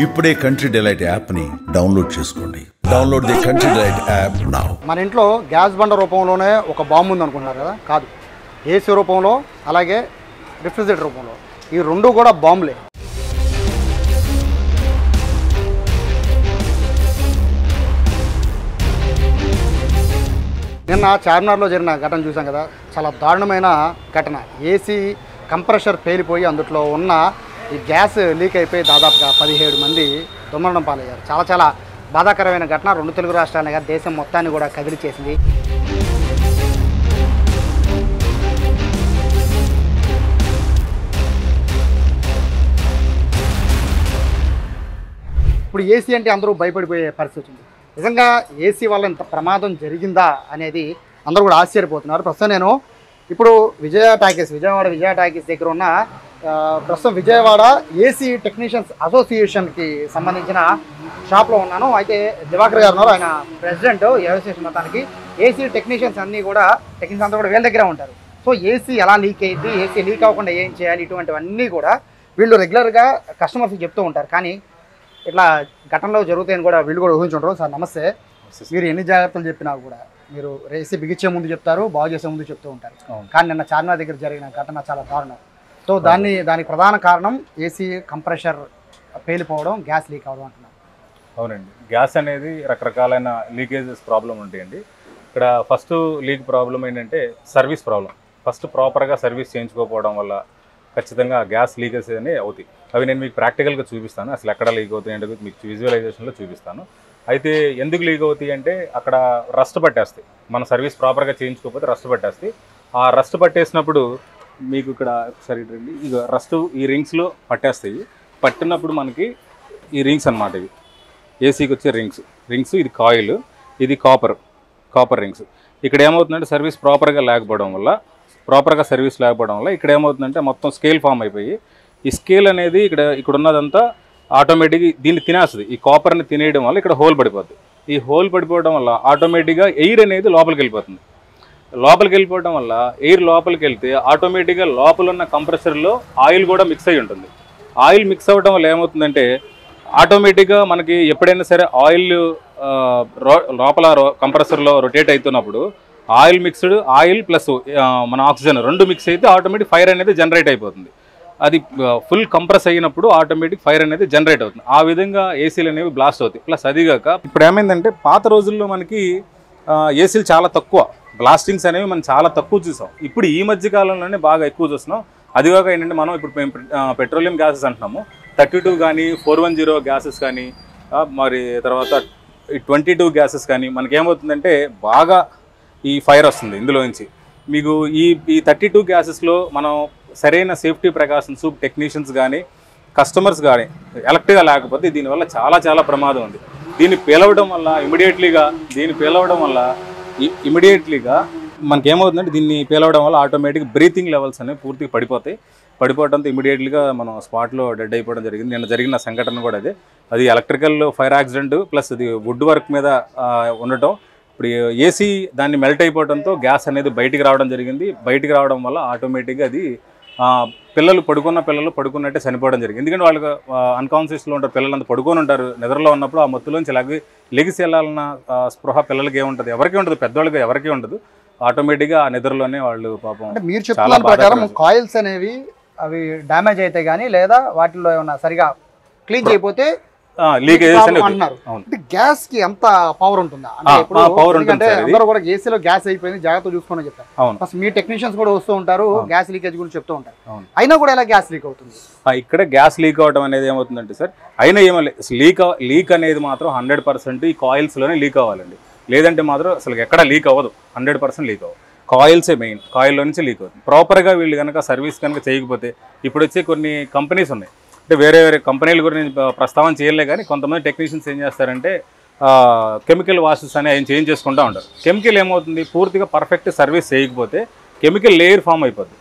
ఇప్పుడే country delight యాప్ని download చేసుకోండి. Download the country delight app now. మన ఇంట్లో గ్యాస్ బండ రూపంలోనే ఒక బాంబు ఉంది అనుకుంటున్నారు కదా, కాదు. ఏసీ రూపంలో అలాగే రిఫ్రిజిరేటర్ రూపంలో ఈ రెండు కూడా బాంబులే. నిన్న చార్మినార్లో జరిగిన ఘటన చూసాం కదా, చాలా దారుణమైన ఘటన. ఏసీ కంప్రెషర్ పేలిపోయి అందులో ఉన్న ఈ గ్యాస్ లీక్ అయిపోయి దాదాపుగా 17 మంది దుర్మరణం పాలయ్యారు. చాలా చాలా బాధాకరమైన ఘటన. 2 తెలుగు రాష్ట్రాలుగా దేశం మొత్తాన్ని కూడా కదిలిచేసింది. ఇప్పుడు ఏసీ అంటే అందరూ భయపడిపోయే పరిస్థితి ఉంది. నిజంగా ఏసీ వల్ల ఇంత ప్రమాదం జరిగిందా అనేది అందరూ కూడా ఆశ్చర్యపోతున్నారు. ప్రస్తుతం నేను ఇప్పుడు విజయవాడ విజయ టాకీస్ దగ్గర ఉన్న ప్రస్తుతం విజయవాడ ఏసీ టెక్నీషియన్స్ అసోసియేషన్కి సంబంధించిన షాప్లో ఉన్నాను. అయితే దివాకర్ గారు ఉన్నారు, ఆయన ప్రెసిడెంట్ అసోసియేషన్ మొత్తానికి. ఏసీ టెక్నీషియన్స్ టెక్నీషియన్స్ అంతా కూడా వీళ్ళ దగ్గర ఉంటారు. సో ఏసీ ఎలా లీక్ అయింది, ఏసీ లీక్ అవ్వకుండా ఏం చేయాలి, ఇటువంటివన్నీ కూడా వీళ్ళు రెగ్యులర్గా కస్టమర్స్కి చెప్తూ ఉంటారు. కానీ ఇట్లా ఘటనలో జరుగుతాయని కూడా వీళ్ళు కూడా ఊహించుంటారు. సార్ నమస్తే. మీరు ఎన్ని జాగ్రత్తలు చెప్పినా కూడా మీరు ఏసీ బిగించే ముందు చెప్తారు, బాగు చేసే ముందు చెప్తూ ఉంటారు. కానీ నిన్న చార్మినార్ దగ్గర జరిగిన ఘటన చాలా దారుణం. సో దానికి ప్రధాన కారణం ఏసీ కంప్రెషర్ పేలిపోవడం, గ్యాస్ లీక్ అవ్వడం అంటున్నారు. అవునండి, గ్యాస్ అనేది రకరకాలైన లీకేజెస్ ప్రాబ్లం ఉంటాయండి. ఇక్కడ ఫస్ట్ లీక్ ప్రాబ్లం ఏంటంటే సర్వీస్ ప్రాబ్లం. ఫస్ట్ ప్రాపర్గా సర్వీస్ చేయించుకోకపోవడం వల్ల ఖచ్చితంగా గ్యాస్ లీకేజ్ అనేవి అవుతాయి. అవి నేను మీకు ప్రాక్టికల్గా చూపిస్తాను. అసలు ఎక్కడ లీక్ అవుతాయి అంటే మీకు విజువలైజేషన్లో చూపిస్తాను. అయితే ఎందుకు లీక్ అవుతాయి అంటే అక్కడ రస్ట్ పట్టేస్తాయి. మన సర్వీస్ ప్రాపర్గా చేయించుకోకపోతే రస్ట్ పట్టేస్తాయి. ఆ రస్ట్ పట్టేసినప్పుడు మీకు ఇక్కడ ఒకసారి రండి, ఇక రస్ట్ ఈ రింగ్స్లో పట్టేస్తాయి. పట్టినప్పుడు మనకి ఈ రింగ్స్ అనమాట, ఇవి ఏసీకి వచ్చే రింగ్స్ ఇది కాయిల్, ఇది కాపర్ రింగ్స్. ఇక్కడ ఏమవుతుందంటే సర్వీస్ ప్రాపర్గా లేకపోవడం వల్ల ఇక్కడ ఏమవుతుందంటే మొత్తం స్కేల్ ఫామ్ అయిపోయి ఈ స్కేల్ అనేది ఇక్కడ ఉన్నదంతా ఆటోమేటిక్గా దీన్ని తినేస్తుంది. ఈ కాపర్ని తినేయడం వల్ల ఇక్కడ హోల్ పడిపోతుంది. ఈ హోల్ పడిపోవడం వల్ల ఆటోమేటిక్గా ఎయిర్ అనేది లోపలికి వెళ్ళిపోవడం వల్ల ఎయిర్ లోపలికి వెళ్తే ఆటోమేటిక్గా లోపల ఉన్న కంప్రెసర్లో ఆయిల్ కూడా మిక్స్ అయి ఉంటుంది. ఆయిల్ మిక్స్ అవ్వడం వల్ల ఏమవుతుందంటే ఆటోమేటిక్గా మనకి ఎప్పుడైనా సరే ఆయిల్ లోపల కంప్రెసర్లో రొటేట్ అవుతున్నప్పుడు ఆయిల్ ప్లస్ మన ఆక్సిజన్ రెండు మిక్స్ అయితే ఆటోమేటిక్ ఫైర్ అనేది జనరేట్ అయిపోతుంది. అది ఫుల్ కంప్రెస్ అయినప్పుడు ఆటోమేటిక్ ఫైర్ అనేది జనరేట్ అవుతుంది. ఆ విధంగా ఏసీలు అనేవి బ్లాస్ట్ అవుతాయి. ప్లస్ అదిగాక ఇప్పుడు ఏమైందంటే పాత రోజుల్లో మనకి ఏసీలు చాలా తక్కువ, బ్లాస్టింగ్స్ అనేవి మనం చాలా తక్కువ చూసాం. ఇప్పుడు ఈ మధ్య కాలంలోనే బాగా ఎక్కువ చూస్తున్నాం. అదిగాక ఏంటంటే మనం ఇప్పుడు మేము పెట్రోలియం గ్యాసెస్ అంటున్నాము, 32 కానీ 410 గ్యాసెస్ కానీ మరి తర్వాత 22 గ్యాసెస్ కానీ మనకేమవుతుందంటే బాగా ఈ ఫైర్ వస్తుంది ఇందులోంచి. మీకు ఈ 32 గ్యాసెస్లో మనం సరైన సేఫ్టీ ప్రికాషన్స్ టెక్నీషియన్స్ కానీ కస్టమర్స్ కానీ ఎలక్ట్గా లేకపోతే దీనివల్ల చాలా చాలా ప్రమాదం ఉంది. దీన్ని పేలవడం వల్ల ఇమీడియట్లీగా మనకేమవుతుందంటే దీన్ని పేలవడం వల్ల ఆటోమేటిక్ బ్రీతింగ్ లెవెల్స్ అనేవి పూర్తిగా పడిపోవడంతో ఇమీడియట్లీగా మనం స్పాట్లో డెడ్ అయిపోవడం జరిగింది. నిన్న జరిగిన సంఘటన కూడా అది ఎలక్ట్రికల్ ఫైర్ యాక్సిడెంట్ ప్లస్ అది వుడ్ వర్క్ మీద ఉండటం. ఇప్పుడు ఏసీ దాన్ని మెల్ట్ అయిపోవడంతో గ్యాస్ అనేది బయటికి రావడం జరిగింది. బయటికి రావడం వల్ల ఆటోమేటిక్గా అది పిల్లలు పడుకున్నట్టే చనిపోవడం జరిగింది. ఎందుకంటే వాళ్ళకి అన్కాన్షియస్లో ఉంటారు, పిల్లలంతా పడుకొని ఉంటారు. నిద్రలో ఉన్నప్పుడు ఆ మత్తులోంచి లెగిసి వెళ్ళాలన్న స్పృహ పిల్లలకి ఏముంటుంది, ఎవరికి ఉండదు, పెద్దవాళ్ళకి ఎవరికి ఉండదు. ఆటోమేటిక్గా ఆ నిద్రలోనే వాళ్ళు పాపం. అంటే మీరు చెప్తున్న ప్రకారం కాయిల్స్ అనేవి అవి డ్యామేజ్ అయితే కానీ లేదా వాటిలో ఏమన్నా సరిగా క్లీన్ చేయకపోతే అన్నారు. గ్యాస్ కి ఎంత పవర్ ఉంటుందా? అందరూ కూడా ఏసీలో గ్యాస్ అయిపోయింది, జాగ్రత్త చూసుకోమని చెప్తారు. ఫస్ట్ మీ టెక్నీషియన్స్ కూడా వస్తూ ఉంటారు, గ్యాస్ లీకేజ్ గురించి చెప్తూ ఉంటారు. అయినా కూడా ఎలా గ్యాస్ లీక్ అవుతుంది? ఇక్కడ గ్యాస్ లీక్ అవడం అనేది ఏమవుతుందంటే సార్, అయినా ఏమో లీక్ అనేది మాత్రం 100% ఈ కాయిల్స్ లోనే లీక్ అవ్వాలండి. లేదంటే మాత్రం అసలు ఎక్కడ లీక్ అవ్వదు, 100% లీక్ అవ్వదు. కాయిల్సే మెయిన్, కాయిల్లో నుంచి లీక్ అవుతుంది. ప్రాపర్గా వీళ్ళు కనుక సర్వీస్ కనుక చేయకపోతే, ఇప్పుడు వచ్చే కొన్ని కంపెనీస్ ఉన్నాయి, అంటే వేరే కంపెనీల గురించి ప్రస్తావన చేయలే కానీ కొంతమంది టెక్నీషియన్స్ ఏం చేస్తారంటే కెమికల్ వాషెస్ అని ఆయన చేంజ్ చేసుకుంటూ ఉంటారు. కెమికల్ ఏమవుతుంది, పూర్తిగా పర్ఫెక్ట్ సర్వీస్ చేయకపోతే కెమికల్ లేయర్ ఫామ్ అయిపోతుంది.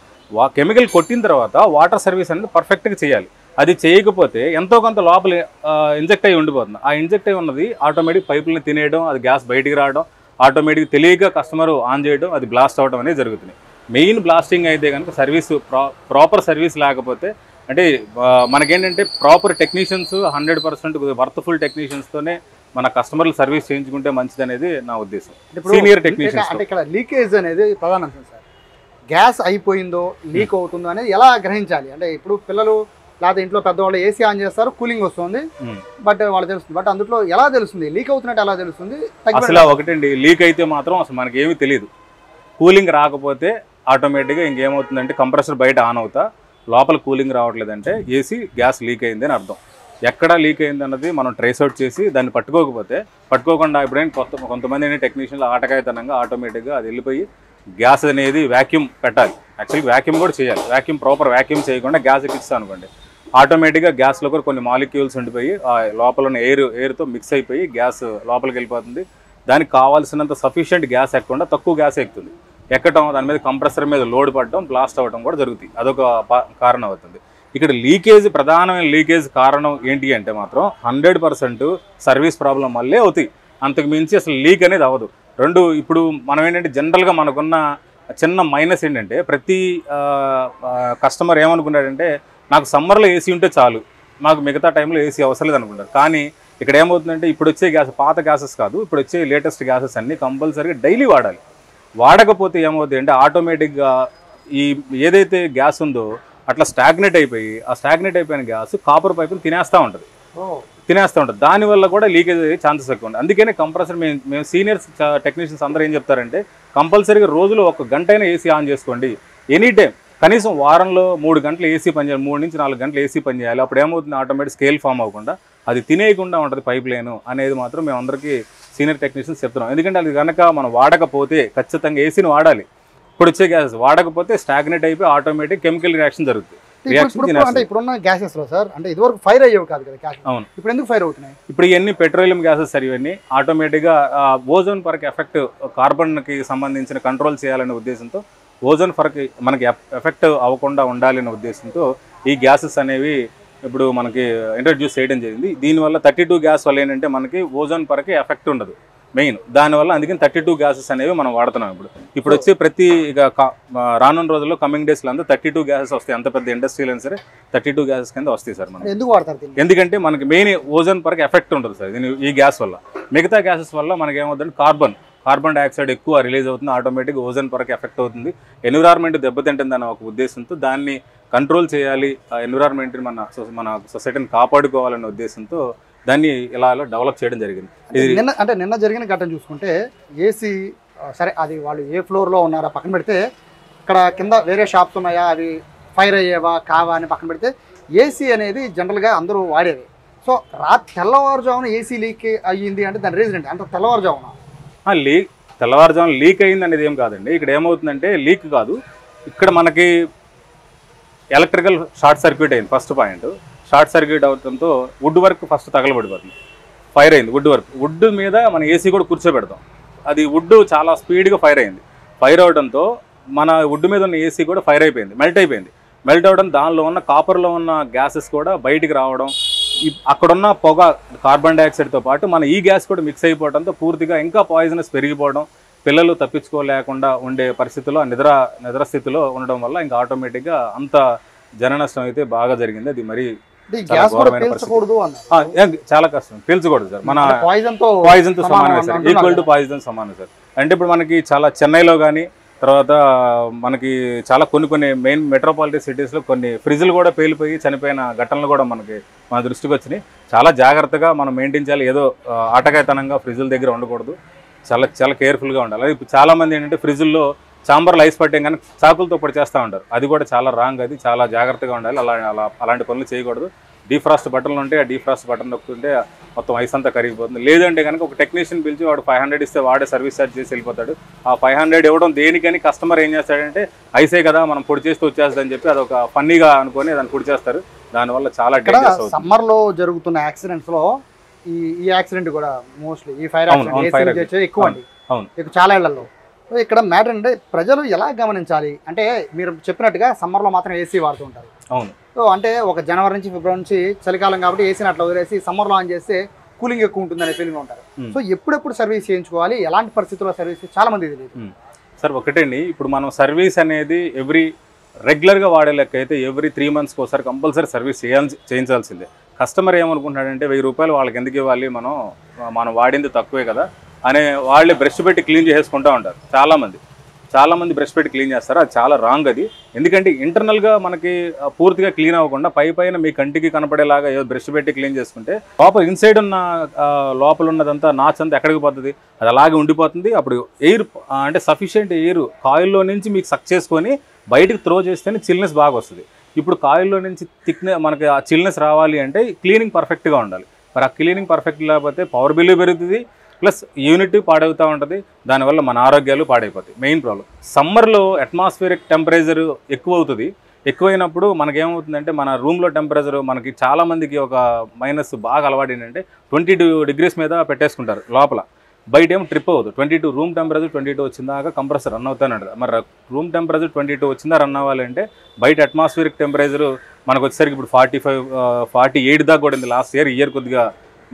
కెమికల్ కొట్టిన తర్వాత వాటర్ సర్వీస్ అనేది పర్ఫెక్ట్గా చేయాలి. అది చేయకపోతే ఎంతో కొంత లోపల ఇంజెక్ట్ అయ్యి ఉండిపోతుంది. ఆ ఇంజెక్ట్ అయ్యి ఉన్నది ఆటోమేటిక్ పైపులను తినేయడం, అది గ్యాస్ బయటికి రావడం, ఆటోమేటిక్ తెలియక కస్టమర్ ఆన్ చేయడం, అది బ్లాస్ట్ అవ్వడం అనేది జరుగుతుంది. మెయిన్ బ్లాస్టింగ్ అయితే కనుక సర్వీస్ ప్రాపర్ సర్వీస్ లేకపోతే అంటే మనకేంటంటే ప్రాపర్ టెక్నీషియన్స్ 100% వర్త్ఫుల్ టెక్నీషియన్స్తోనే మన కస్టమర్లు సర్వీస్ చేయించుకుంటే మంచిది అనేది నా ఉద్దేశం. సీనియర్ టెక్నీషియన్స్ అంటే ఇక్కడ లీకేజ్ అనేది ప్రధాన అంశం సార్. గ్యాస్ అయిపోయిందో లీక్ అవుతుందో అనేది ఎలా గ్రహించాలి? అంటే ఇప్పుడు పిల్లలు లేదా ఇంట్లో పెద్దవాళ్ళు ఏసీ ఆన్ చేస్తారు, కూలింగ్ వస్తుంది, బట్ వాళ్ళు తెలుస్తుంది, బట్ అందులో ఎలా తెలుస్తుంది లీక్ అవుతున్నట్టు ఎలా తెలుస్తుంది? అసలు ఒకటండి, లీక్ అయితే మాత్రం అసలు మనకి ఏమీ తెలియదు. కూలింగ్ రాకపోతే ఆటోమేటిక్గా ఇంకేమవుతుందంటే కంప్రెసర్ బయట ఆన్ అవుతా లోపల కూలింగ్ రావట్లేదంటే ఏసీ గ్యాస్ లీక్ అయింది అని అర్థం. ఎక్కడ లీక్ అయింది అన్నది మనం ట్రేస్ అవుట్ చేసి దాన్ని పట్టుకోకుండా ఇప్పుడైనా కొంతమంది టెక్నీషియన్లు ఆటకాయతనంగా ఆటోమేటిక్గా అది వెళ్ళిపోయి గ్యాస్ అనేది వ్యాక్యూమ్ పెట్టాలి. యాక్చువల్లీ వ్యాక్యూమ్ కూడా చేయాలి. ప్రాపర్ వ్యాక్యూమ్ చేయకుండా గ్యాస్ ఎక్కిస్తాం అనుకోండి, ఆటోమేటిక్గా గ్యాస్లో కూడా కొన్ని మాలిక్యూల్స్ ఉండిపోయి లోపల ఉన్న ఎయిర్తో మిక్స్ అయిపోయి గ్యాస్ లోపలికి వెళ్ళిపోతుంది. దానికి కావాల్సినంత సఫిషియెంట్ గ్యాస్ ఎక్కకుండా తక్కువ గ్యాస్ ఎక్కుతుంది. ఎక్కడం దాని మీద కంప్రెసర్ మీద లోడ్ పడడం, బ్లాస్ట్ అవ్వడం కూడా జరుగుతుంది. అదొక కారణం అవుతుంది. ఇక్కడ ప్రధానమైన లీకేజ్ కారణం ఏంటి అంటే మాత్రం 100% సర్వీస్ ప్రాబ్లం వల్లే అవుతాయి. అంతకు మించి అసలు లీక్ అనేది అవ్వదు. ఇప్పుడు మనం ఏంటంటే జనరల్గా మనకున్న చిన్న మైనస్ ఏంటంటే ప్రతి కస్టమర్ ఏమనుకున్నాడంటే నాకు సమ్మర్లో ఏసీ ఉంటే చాలు, మాకు మిగతా టైంలో ఏసీ అవసరం లేదు అనుకుంటారు. కానీ ఇక్కడ ఏమవుతుందంటే ఇప్పుడు వచ్చే పాత గ్యాసెస్ కాదు, ఇప్పుడు వచ్చే లేటెస్ట్ గ్యాసెస్ అన్నీ కంపల్సరీగా డైలీ వాడాలి. వాడకపోతే ఏమవుతుంది అంటే ఆటోమేటిక్గా ఏదైతే గ్యాస్ ఉందో అట్లా స్టాగ్నేట్ అయిపోయి ఆ స్టాగ్నేట్ అయిపోయిన గ్యాస్ కాపర్ పైపులు తినేస్తూ ఉంటుంది. దానివల్ల కూడా లీకేజ్ అయ్యే ఛాన్సెస్ ఎక్కువ ఉంటాయి. అందుకనే కంప్రెసర్ మేము సీనియర్స్ టెక్నీషియన్స్ అందరూ ఏం చెప్తారంటే కంపల్సరీగా రోజులో 1 గంట అయినా ఏసీ ఆన్ చేసుకోండి. ఎనీ టైం కనీసం వారంలో 3 గంటలు ఏసీ పనిచేయాలి, 3 నుంచి 4 గంటలు ఏసీ పనిచేయాలి. అప్పుడు ఏమవుతుంది, ఆటోమేటిక్ స్కేల్ ఫామ్ అవ్వకుండా అది తినేయకుండా ఉంటుంది పైప్ లైన్ అనేది మాత్రం మేము అందరికీ సీనియర్ టెక్నీషియన్స్ చెప్తున్నాం. ఎందుకంటే అది కనుక మనం వాడకపోతే ఖచ్చితంగా ఏసీని వాడాలి. ఇప్పుడు వచ్చే గ్యాస్ వాడకపోతే స్టాగ్నేట్ అయిపోయి ఆటోమేటిక్ కెమికల్ రియాక్షన్ జరుగుతుంది. ఇప్పుడున్న గ్యాసెస్ లో సార్ అంటే ఇదివరకు ఫైర్ అయ్యేవి కాదు కదా గ్యాస్, అవును, ఇప్పుడు ఎందుకు ఫైర్ అవుతున్నాయి? ఇప్పుడు ఇవన్నీ పెట్రోలియం గ్యాసెస్ సార్. ఇవన్నీ ఆటోమేటిక్గా ఓజోన్ పొరకి ఎఫెక్ట్, కార్బన్కి సంబంధించిన కంట్రోల్ చేయాలనే ఉద్దేశంతో ఓజోన్ పొరకి మనకి ఎఫెక్ట్ అవ్వకుండా ఉండాలనే ఉద్దేశంతో ఈ గ్యాసెస్ అనేవి ఇప్పుడు మనకి ఇంట్రడ్యూస్ చేయడం జరిగింది. దీనివల్ల 32 గ్యాస్ వల్ల ఏంటంటే మనకి ఓజోన్ పొరకి ఎఫెక్ట్ ఉండదు మెయిన్. దానివల్ల అందుకని 32 గ్యాసెస్ అనేవి మనం వాడుతున్నాం. ఇప్పుడు వచ్చే ప్రతి రానున్న రోజుల్లో కమింగ్ డేస్లో అంతా 32 గ్యాసెస్ వస్తాయి. అంత పెద్ద ఇండస్ట్రీలు అయినా సరే 32 గ్యాసెస్ కింద వస్తాయి సార్. మనం ఎందుకు వాడతారు? ఎందుకంటే మనకి మెయిన్ ఓజోన్ పొరకి ఎఫెక్ట్ ఉండదు సార్ ఈ గ్యాస్ వల్ల. మిగతా గ్యాసెస్ వల్ల మనకి ఏమవుతుందంటే కార్బన్ డైఆక్సైడ్ ఎక్కువ రిలీజ్ అవుతుంది, ఆటోమేటిక్ ఓజోన్ పొరకి ఎఫెక్ట్ అవుతుంది, ఎన్విరాన్మెంట్ దెబ్బతింటుందని ఒక ఉద్దేశంతో దాన్ని కంట్రోల్ చేయాలి, ఎన్విరాన్మెంట్ని మన సొసైటీని కాపాడుకోవాలనే ఉద్దేశంతో దాన్ని ఇలా డెవలప్ చేయడం జరిగింది. నిన్న జరిగిన ఘటన చూసుకుంటే ఏసీ సరే అది వాళ్ళు ఏ ఫ్లోర్లో ఉన్నారా పక్కన పెడితే, ఇక్కడ కింద వేరే షాప్స్ ఉన్నాయా అవి ఫైర్ అయ్యేవా కావా అని పక్కన పెడితే ఏసీ అనేది జనరల్గా అందరూ వాడేవి. సో తెల్లవారుజామున ఏసీ లీక్ అయ్యింది అంటే దాని రీజన్ ఏంటి? అంటే తెల్లవారుజామున లీక్ అయింది అనేది ఏం కాదండి. ఇక్కడ ఏమవుతుందంటే వుడ్ కాదు, ఇక్కడ మనకి ఎలక్ట్రికల్ షార్ట్ సర్క్యూట్ అయింది. ఫస్ట్ పాయింట్, షార్ట్ సర్క్యూట్ అవడంతో వుడ్ వర్క్ ఫస్ట్ తగలబడిపోతుంది. ఫైర్ అయింది వుడ్ మీద మన ఏసీ కూడా కూర్చోబెడతాం. అది వుడ్ చాలా స్పీడ్గా ఫైర్ అయింది. ఫైర్ అవడంతో మన వుడ్ మీద ఉన్న ఏసీ కూడా ఫైర్ అయిపోయింది, మెల్ట్ అవడం, దానిలో ఉన్న కాపర్లో ఉన్న గ్యాసెస్ కూడా బయటికి రావడం, అక్కడున్న పొగ కార్బన్ డైఆక్సైడ్తో పాటు మన ఈ గ్యాస్ కూడా మిక్స్ అయిపోవడంతో పూర్తిగా ఇంకా పాయిజనస్ పెరిగిపోవడం, పిల్లలు తప్పించుకోలేకుండా ఉండే పరిస్థితుల్లో నిద్ర స్థితిలో ఉండడం వల్ల ఇంకా ఆటోమేటిక్గా అంత జన నష్టం అయితే బాగా జరిగింది. అది మరి చాలా కష్టం, పీల్చకూడదు సార్. మన పాయిజన్తో సమానమే సార్, ఈక్వల్ టు పాయిజన్ సమానం సార్. అంటే ఇప్పుడు మనకి చాలా చెన్నైలో కానీ తర్వాత మనకి చాలా కొన్ని మెయిన్ మెట్రోపాలిటన్ సిటీస్లో కొన్ని ఫ్రిడ్జ్లు కూడా పేలిపోయి చనిపోయిన ఘటనలు కూడా మన దృష్టికి వచ్చినాయి. చాలా జాగ్రత్తగా మనం మెయింటైన్ చేయాలి. ఏదో ఆటకాయతనంగా ఫ్రిడ్జ్ల దగ్గర ఉండకూడదు, చాలా కేర్ఫుల్గా ఉండాలి. ఇప్పుడు చాలామంది ఏంటంటే ఫ్రిడ్జ్ల్లో చాంబర్లు ఐస్ పట్టే కానీ చాకులతో పొడి చేస్తూ ఉంటారు. అది కూడా చాలా రాంగ్, అది చాలా జాగ్రత్తగా ఉండాలి. అలాంటి పనులు చేయకూడదు. డీఫ్రాస్ట్ బటన్లు ఉంటే ఆ డీఫ్రాస్ట్ బటన్ నొక్కుంటే మొత్తం ఐస్ అంతా కరిగిపోతుంది. లేదంటే కనుక ఒక టెక్నీషియన్ పిలిచి వాడు 500 ఇస్తే వాడే సర్వీస్ ఛార్జ్ చేసి వెళ్ళిపోతాడు. ఆ 500 ఇవ్వడం దేనికని కస్టమర్ ఏం చేస్తాడంటే ఐసే కదా మనం పొడి చేస్తూ వచ్చేస్తుందని చెప్పి అదొక ఫన్నీగా అనుకొని దాన్ని పొడి చేస్తారు. దానివల్ల చాలా సమ్మర్లో జరుగుతున్న యాక్సిడెంట్స్లో ఈ యాక్సిడెంట్ కూడా మోస్ట్లీ ఈ ఫైర్ యాక్సిడెంట్ ఎక్కువ అండి, చాలా ఇళ్లలో. ఇక్కడ మ్యాటర్ అంటే ప్రజలు ఎలా గమనించాలి అంటే మీరు చెప్పినట్టుగా సమ్మర్లో మాత్రం ఏసీ వాడుతూ ఉంటారు. అవును. సో అంటే ఒక జనవరి నుంచి ఫిబ్రవరి నుంచి చలికాలం కాబట్టి ఏసీని అట్లా వదిలేసి సమ్మర్లో ఆన్ చేస్తే కూలింగ్ ఎక్కువ ఉంటుందనే ఫీలింగ్ ఉంటారు. సో ఎప్పుడెప్పుడు సర్వీస్ చేయించుకోవాలి, ఎలాంటి పరిస్థితుల్లో సర్వీస్ చాలా మంది తెలియదు సార్. ఒకటండి, ఇప్పుడు మనం సర్వీస్ అనేది ఎవ్రీ రెగ్యులర్గా వాడే లెక్క అయితే ఎవ్రీ 3 monthsకి ఒకసారి కంపల్సరీ సర్వీస్ చేయించాల్సిందే. కస్టమర్ ఏమనుకుంటున్నాడంటే 1000 రూపాయలు వాళ్ళకి ఎందుకు ఇవ్వాలి, మనం వాడింది తక్కువే కదా అనే వాళ్ళే బ్రష్ పెట్టి క్లీన్ చేసుకుంటూ ఉంటారు. చాలామంది బ్రష్ పెట్టి క్లీన్ చేస్తారు. అది చాలా రాంగ్. అది ఎందుకంటే ఇంటర్నల్గా మనకి పూర్తిగా క్లీన్ అవ్వకుండా పైన మీ కంటికి కనపడేలాగా ఏదో బ్రష్ పెట్టి క్లీన్ చేసుకుంటే లోపల ఇన్సైడ్ ఉన్న లోపల ఉన్నదంతా నాచ్ అంతా ఎక్కడికి పోతుంది, అది అలాగే ఉండిపోతుంది. అప్పుడు ఎయిర్ అంటే సఫిషియెంట్ ఎయిర్ కాయిల్లో నుంచి మీకు సక్ చేసుకొని బయటకు త్రో చేస్తేనే చిల్నెస్ బాగా వస్తుంది. ఇప్పుడు కాయిల్లో నుంచి మనకి ఆ చిల్నెస్ రావాలి అంటే క్లీనింగ్ పర్ఫెక్ట్గా ఉండాలి. మరి ఆ క్లీనింగ్ పర్ఫెక్ట్ లేకపోతే పవర్ బిల్లు పెరుగుతుంది, ప్లస్ యూనిట్ పాడవుతూ ఉంటుంది. దానివల్ల మన ఆరోగ్యాలు పాడైపోతాయి. మెయిన్ ప్రాబ్లం సమ్మర్లో అట్మాస్ఫియరిక్ టెంపరేచర్ ఎక్కువైనప్పుడు మనకేమవుతుందంటే మన రూమ్లో టెంపరేచర్ మనకి చాలామందికి ఒక మైనస్ బాగా అలవాటు ఏంటంటే 22 degrees మీద పెట్టేసుకుంటారు లోపల. బయట ఏమో ట్రిప్ అవ్వదు. 22 రూమ్ టెంపరేచర్ 22 వచ్చిందాక కంప్రెసర్ రన్ అవుతానే ఉంటుంది. మరి రూమ్ టెంపరేచర్ 22 వచ్చిందా రన్ అవ్వాలంటే బయట అట్మాస్ఫియరిక్ టెంపరేచర్ మనకు వచ్చేసరికి ఇప్పుడు 45, 48 దాకా కూడా ఉంది. లాస్ట్ ఇయర్ కొద్దిగా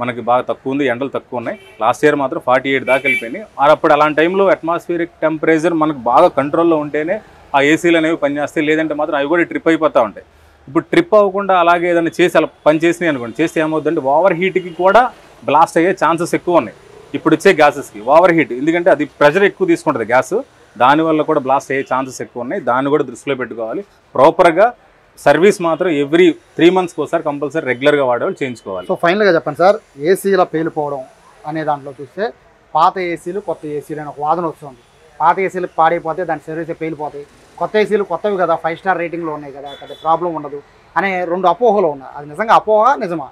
మనకి బాగా తక్కువ ఉంది, ఎండలు తక్కువ ఉన్నాయి. లాస్ట్ ఇయర్ మాత్రం 48 దాకా వెళ్ళిపోయినాయి. అప్పుడు అలాంటి టైంలో అట్మాస్ఫియరిక్ టెంపరేచర్ మనకు బాగా కంట్రోల్లో ఉంటేనే ఆ ఏసీలు అనేవి పనిచేస్తాయి. లేదంటే మాత్రం అవి కూడా ట్రిప్ అయిపోతూ ఉంటాయి. ఇప్పుడు ట్రిప్ అవ్వకుండా అలాగే ఏదైనా చేసి అలా పని చేసినాయి అనుకోండి, చేస్తే ఏమవుతుందంటే ఓవర్ హీట్కి కూడా బ్లాస్ట్ అయ్యే ఛాన్సెస్ ఎక్కువ ఉన్నాయి. ఇప్పుడు వచ్చే గ్యాసెస్కి ఓవర్ హీట్, ఎందుకంటే అది ప్రెషర్ ఎక్కువ తీసుకుంటుంది గ్యాస్, దానివల్ల కూడా బ్లాస్ట్ అయ్యే ఛాన్సెస్ ఎక్కువ ఉన్నాయి. దాన్ని కూడా దృష్టిలో పెట్టుకోవాలి. ప్రాపర్గా సర్వీస్ మాత్రం ఎవ్రీ 3 monthsకి ఒకసారి కంపల్సరీ రెగ్యులర్గా వాడేవాళ్ళు చేయించుకోవాలి. సో ఫైనల్గా చెప్పండి సార్, ఏసీల పేలిపోవడం అనే దాంట్లో చూస్తే పాత ఏసీలు కొత్త ఏసీలు అని ఒక వాదన వస్తుంది. పాత ఏసీలు పాడైపోతే దాని సర్వీస్ పేలిపోతాయి, కొత్త ఏసీలు కొత్తవి కదా 5 star రేటింగ్లో ఉన్నాయి కదా పెద్ద ప్రాబ్లం ఉండదు అనే 2 అపోహలు ఉన్నాయి. అది నిజంగా అపోహ నిజమా?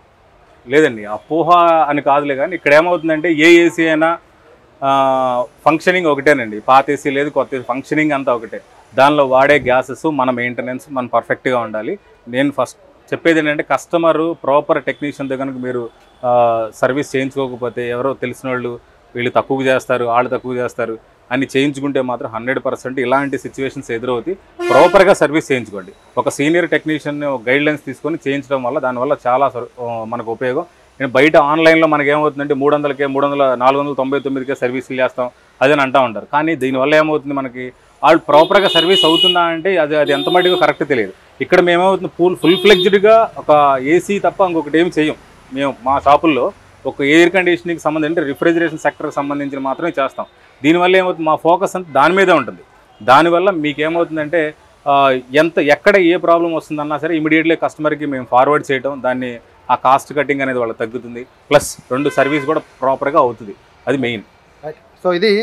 లేదండి, అపోహ అని కాదులే. కానీ ఇక్కడ ఏమవుతుందంటే ఏ ఏసీ అయినా ఫంక్షనింగ్ ఒకటేనండి. పాత ఏసీ లేదు, కొత్త ఏసీ, ఫంక్షనింగ్ అంతా ఒకటే. దానిలో వాడే గ్యాసెస్ మన మెయింటెనెన్స్ మనం పర్ఫెక్ట్గా ఉండాలి. నేను ఫస్ట్ చెప్పేది ఏంటంటే కస్టమరు ప్రాపర్ టెక్నీషియన్ దగ్గర మీరు సర్వీస్ చేయించుకోకపోతే ఎవరో తెలిసిన వాళ్ళు వీళ్ళు తక్కువ చేస్తారు, వాళ్ళు తక్కువ చేస్తారు అని చేయించుకుంటే మాత్రం 100% ఇలాంటి సిచ్యువేషన్స్ ఎదురవుతాయి. ప్రాపర్గా సర్వీస్ చేయించుకోండి. ఒక సీనియర్ టెక్నీషియన్ గైడ్లైన్స్ తీసుకొని చేయించడం వల్ల దానివల్ల చాలా మనకు ఉపయోగం. నేను బయట ఆన్లైన్లో మనకి ఏమవుతుందంటే 300కే 499కే సర్వీసులు చేస్తాం అదని అంటూ ఉంటారు. కానీ దీనివల్ల ఏమవుతుంది, మనకి వాళ్ళు ప్రాపర్గా సర్వీస్ అవుతుందా అంటే అది ఎంత మటుకు కరెక్ట్ తెలియదు. ఇక్కడ మేమవుతుంది ఫుల్ ఫ్లెడ్జ్డ్గా ఒక ఏసీ తప్ప ఇంకొకటి ఏమి చేయం. మేము మా షాపుల్లో ఒక ఎయిర్ కండిషనింగ్కి సంబంధించి రిఫ్రిజిరేషన్ సెక్టర్కి సంబంధించిన మాత్రమే చేస్తాం. దీనివల్ల ఏమవుతుంది, మా ఫోకస్ అంతా దాని మీదే ఉంటుంది. దానివల్ల మీకు ఏమవుతుందంటే ఎక్కడ ఏ ప్రాబ్లం వస్తుందన్నా సరే ఇమీడియట్లీ కస్టమర్కి మేము ఫార్వర్డ్ చేయడం, దాన్ని ఆ కాస్ట్ కటింగ్ అనేది వాళ్ళకి తగ్గుతుంది. ప్లస్ 2 సర్వీస్ కూడా ప్రాపర్గా అవుతుంది. అది మెయిన్. సో ఇది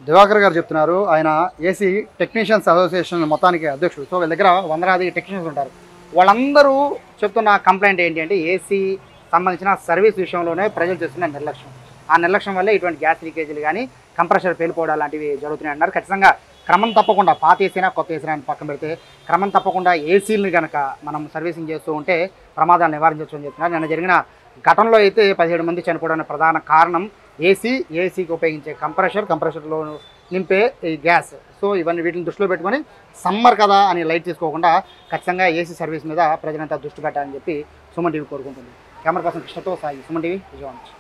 దివాకర్ గారు చెప్తున్నారు. ఆయన ఏసీ టెక్నీషియన్స్ అసోసియేషన్ మొత్తానికి అధ్యక్షుడు. సో వీళ్ళ దగ్గర 100 టెక్నీషియన్స్ ఉంటారు. వాళ్ళందరూ చెప్తున్న కంప్లైంట్ ఏంటి అంటే ఏసీ సంబంధించిన సర్వీస్ విషయంలోనే ప్రజలు చేస్తున్న నిర్లక్ష్యం. ఆ నిర్లక్ష్యం వల్లే ఇటువంటి గ్యాస్ లీకేజీలు కానీ కంప్రెషర్ పేలిపోవడం లాంటివి జరుగుతున్నాయి అన్నారు. ఖచ్చితంగా క్రమం తప్పకుండా పాత ఏసీనా కొత్త ఏసీనా పక్కన పెడితే క్రమం తప్పకుండా ఏసీలని కనుక మనం సర్వీసింగ్ చేస్తూ ఉంటే ప్రమాదాలు నివారించవచ్చు అని చెప్తున్నారు. నిన్న జరిగిన ఘటనలో అయితే 17 మంది చనిపోవడానికి ప్రధాన కారణం ఏసీకి ఉపయోగించే కంప్రెషర్లో నింపే ఈ గ్యాస్. సో వీటిని దృష్టిలో పెట్టుకొని సమ్మర్ కదా అని లైట్ తీసుకోకుండా ఖచ్చితంగా ఏసీ సర్వీస్ మీద ప్రజలంతా దృష్టి పెట్టాలని చెప్పి సుమన్ టీవీ కోరుకుంటుంది. కెమెరా పర్సన్ కృష్ణతో సాయి, సుమన్ టీవీ, విజయవాడ.